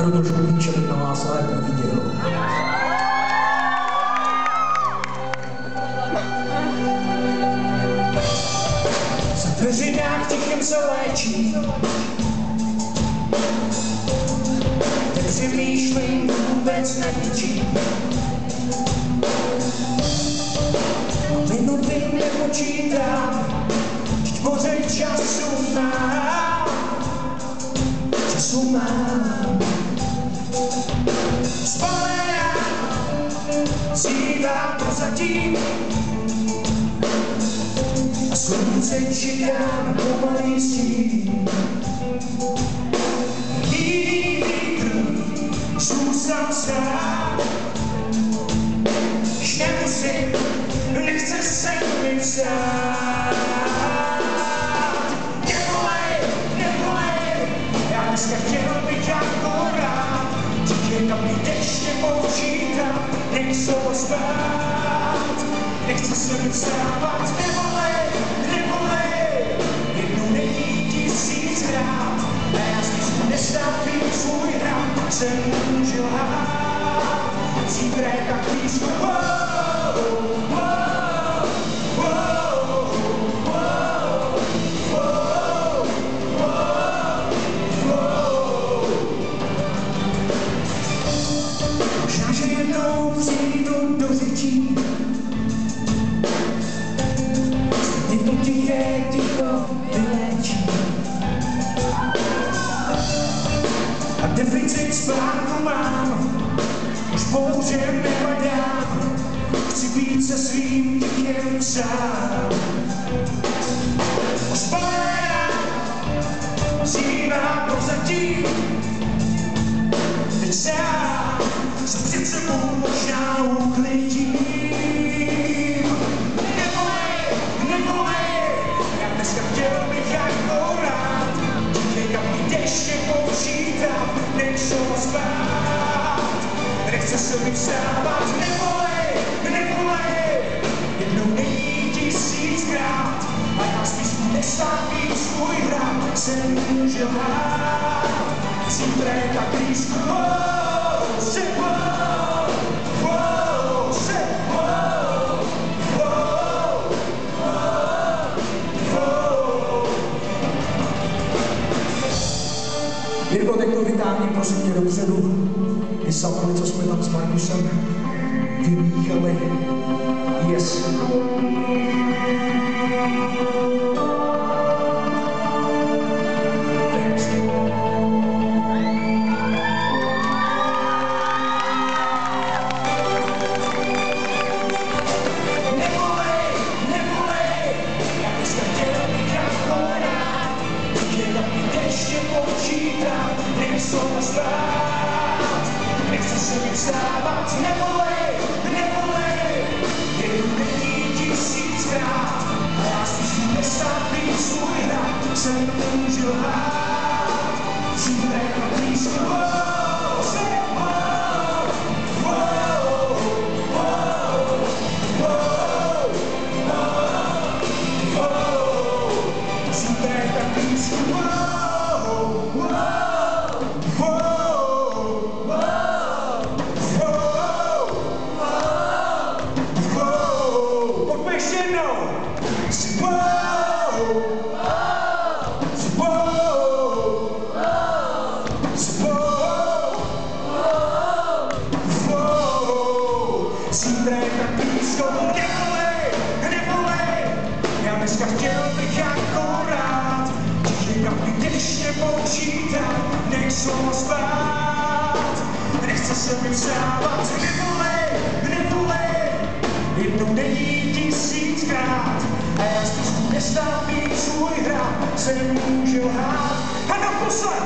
je to žlutý, člověk na vás lépe viděl. Za dveřinách tichem se léčí, nepřemýšlím, vůbec nevidím. A minuty nepočítám, vždyť pořád času mám. Času mám. Vzpomínám, zívám prozatím a slunce čekám pomalý stín. Jiný vítr, zůstal stát, když nemusím, nechce se mi vstát. Dneska chtěl bych akorát, díky kapí deště počítat, nechci spát, nechci se mi vstávat, nevolej, jednou není tisíckrát, a já spíš nestavím svůj hrad, se můžu lhát, zítra je tak blízko, deficit spánku mám, už bouře nevadám, chci být se svým děkem sám. Vzpomínám, zívám prozatím, teď sám se před sebou možná uklidím. Nevolej, já dneska chtěl bych akorát, díky kapí deště počítat, nechci spát, nechce se mi vstávat, nevolej, jednou není tisíckrát, a já spíš nestavím svůj hrad, se může lhát, zítra je tak blízko, Jirko, teď to vytáhni prosím tě dopředu. Ty samoli, co jsme tam s Markusem vymíchali. Yes. Nevolej, já dneska chtěl bych akorát, díky kapí deště počítat, nechci spát, nechci se mi vstávat, nevolej, jednou není tisíckrát, a já spíš nestavím svůj hrad, se můžu lhát, zítra je tak blízko, zítra je tak blízko. Zítra je tak blízko, nevolej, já dneska chtěl bych akorát, díky kapí deště počítat, nechci spát, nechce se mi vstávat, nevolej, jednou není tisíckrát, a já spíš nestavím svůj hrad, se můžu lhát, a naposled!